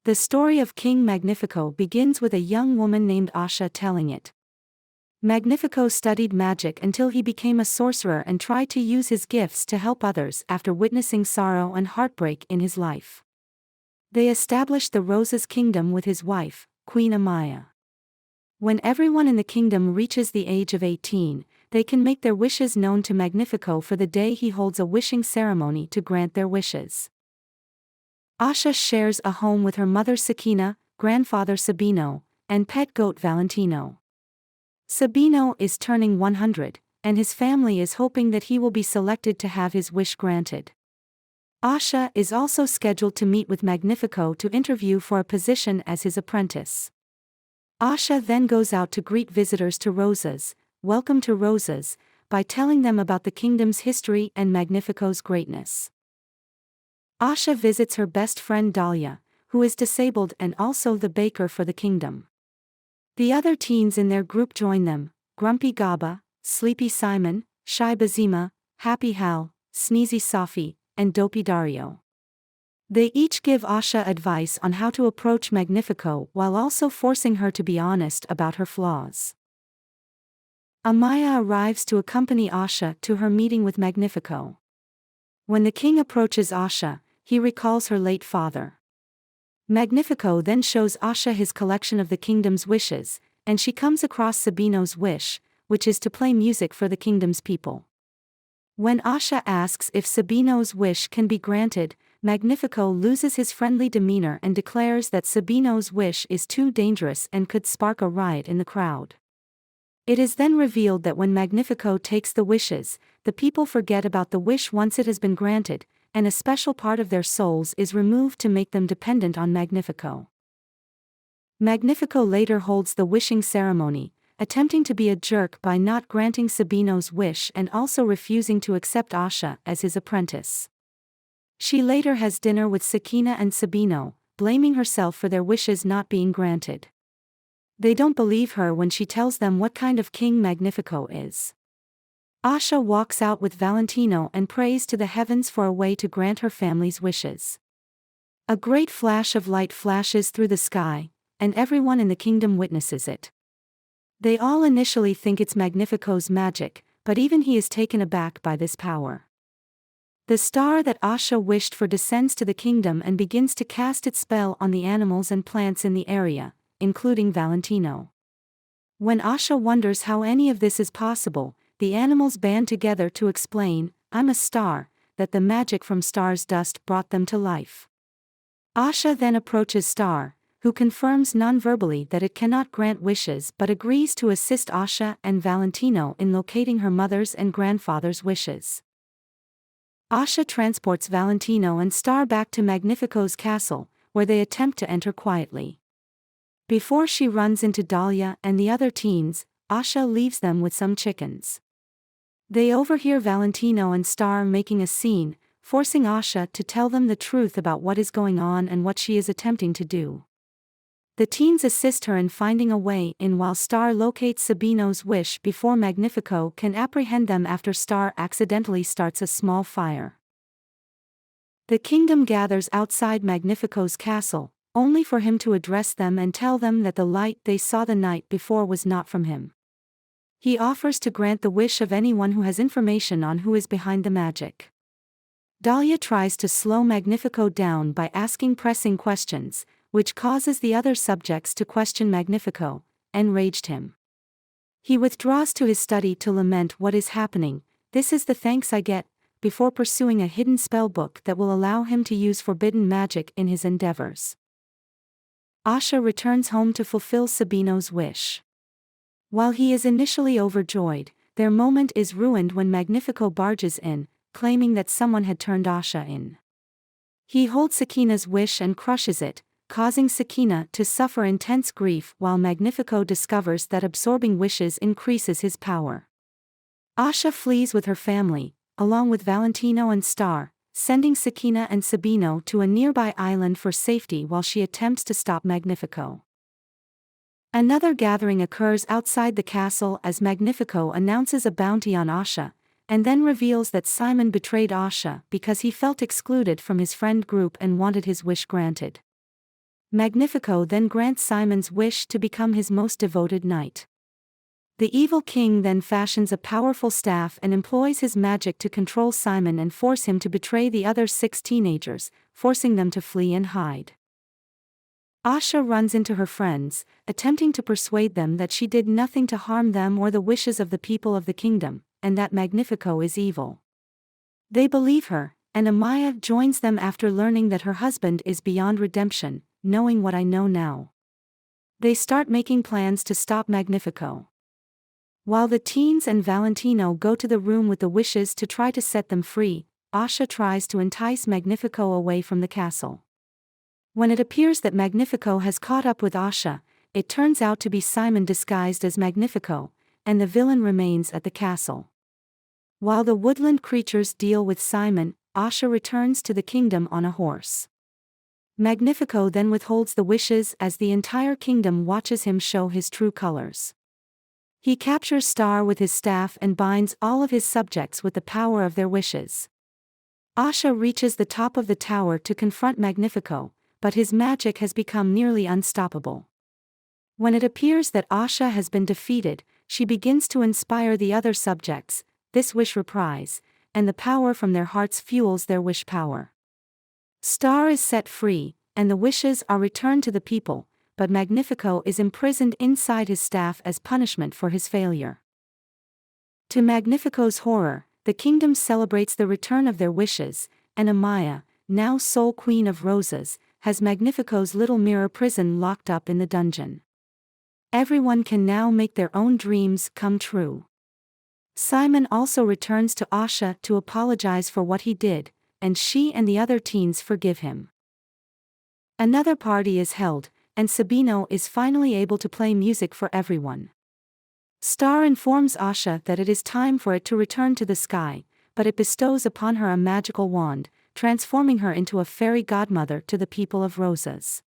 The story of King Magnifico begins with a young woman named Asha telling it. Magnifico studied magic until he became a sorcerer and tried to use his gifts to help others after witnessing sorrow and heartbreak in his life. They established the Roses Kingdom with his wife, Queen Amaya. When everyone in the kingdom reaches the age of 18, they can make their wishes known to Magnifico for the day he holds a wishing ceremony to grant their wishes. Asha shares a home with her mother Sakina, grandfather Sabino, and pet goat Valentino. Sabino is turning 100, and his family is hoping that he will be selected to have his wish granted. Asha is also scheduled to meet with Magnifico to interview for a position as his apprentice. Asha then goes out to greet visitors to Roses, welcome to Roses, by telling them about the kingdom's history and Magnifico's greatness. Asha visits her best friend Dahlia, who is disabled and also the baker for the kingdom. The other teens in their group join them: Grumpy Gaba, Sleepy Simon, Shy Bazima, Happy Hal, Sneezy Safi, and Dopey Dario. They each give Asha advice on how to approach Magnifico while also forcing her to be honest about her flaws. Amaya arrives to accompany Asha to her meeting with Magnifico. When the king approaches Asha, he recalls her late father. Magnifico then shows Asha his collection of the kingdom's wishes, and she comes across Sabino's wish, which is to play music for the kingdom's people. When Asha asks if Sabino's wish can be granted, Magnifico loses his friendly demeanor and declares that Sabino's wish is too dangerous and could spark a riot in the crowd. It is then revealed that when Magnifico takes the wishes, the people forget about the wish once it has been granted, and a special part of their souls is removed to make them dependent on Magnifico. Magnifico later holds the wishing ceremony, attempting to be a jerk by not granting Sabino's wish and also refusing to accept Asha as his apprentice. She later has dinner with Sakina and Sabino, blaming herself for their wishes not being granted. They don't believe her when she tells them what kind of king Magnifico is. Asha walks out with Valentino and prays to the heavens for a way to grant her family's wishes. A great flash of light flashes through the sky, and everyone in the kingdom witnesses it. They all initially think it's Magnifico's magic, but even he is taken aback by this power. The star that Asha wished for descends to the kingdom and begins to cast its spell on the animals and plants in the area, including Valentino. When Asha wonders how any of this is possible, the animals band together to explain, "I'm a star," that the magic from Star's dust brought them to life. Asha then approaches Star, who confirms non-verbally that it cannot grant wishes but agrees to assist Asha and Valentino in locating her mother's and grandfather's wishes. Asha transports Valentino and Star back to Magnifico's castle, where they attempt to enter quietly. Before she runs into Dahlia and the other teens, Asha leaves them with some chickens. They overhear Valentino and Star making a scene, forcing Asha to tell them the truth about what is going on and what she is attempting to do. The teens assist her in finding a way in while Star locates Sabino's wish before Magnifico can apprehend them after Star accidentally starts a small fire. The kingdom gathers outside Magnifico's castle, only for him to address them and tell them that the light they saw the night before was not from him. He offers to grant the wish of anyone who has information on who is behind the magic. Dahlia tries to slow Magnifico down by asking pressing questions, which causes the other subjects to question Magnifico, enraged him. He withdraws to his study to lament what is happening. "This is the thanks I get," before pursuing a hidden spell book that will allow him to use forbidden magic in his endeavors. Asha returns home to fulfill Sabino's wish. While he is initially overjoyed, their moment is ruined when Magnifico barges in, claiming that someone had turned Asha in. He holds Sakina's wish and crushes it, causing Sakina to suffer intense grief while Magnifico discovers that absorbing wishes increases his power. Asha flees with her family, along with Valentino and Star, sending Sakina and Sabino to a nearby island for safety while she attempts to stop Magnifico. Another gathering occurs outside the castle as Magnifico announces a bounty on Asha, and then reveals that Simon betrayed Asha because he felt excluded from his friend group and wanted his wish granted. Magnifico then grants Simon's wish to become his most devoted knight. The evil king then fashions a powerful staff and employs his magic to control Simon and force him to betray the other 6 teenagers, forcing them to flee and hide. Asha runs into her friends, attempting to persuade them that she did nothing to harm them or the wishes of the people of the kingdom, and that Magnifico is evil. They believe her, and Amaya joins them after learning that her husband is beyond redemption, knowing what I know now. They start making plans to stop Magnifico. While the teens and Valentino go to the room with the wishes to try to set them free, Asha tries to entice Magnifico away from the castle. When it appears that Magnifico has caught up with Asha, it turns out to be Simon disguised as Magnifico, and the villain remains at the castle. While the woodland creatures deal with Simon, Asha returns to the kingdom on a horse. Magnifico then withholds the wishes as the entire kingdom watches him show his true colors. He captures Star with his staff and binds all of his subjects with the power of their wishes. Asha reaches the top of the tower to confront Magnifico, but his magic has become nearly unstoppable. When it appears that Asha has been defeated, she begins to inspire the other subjects, this wish reprise, and the power from their hearts fuels their wish power. Star is set free, and the wishes are returned to the people, but Magnifico is imprisoned inside his staff as punishment for his failure. To Magnifico's horror, the kingdom celebrates the return of their wishes, and Amaya, now sole queen of roses, has Magnifico's little mirror prison locked up in the dungeon. Everyone can now make their own dreams come true. Simon also returns to Asha to apologize for what he did, and she and the other teens forgive him. Another party is held, and Sabino is finally able to play music for everyone. Star informs Asha that it is time for it to return to the sky, but it bestows upon her a magical wand, transforming her into a fairy godmother to the people of Roses.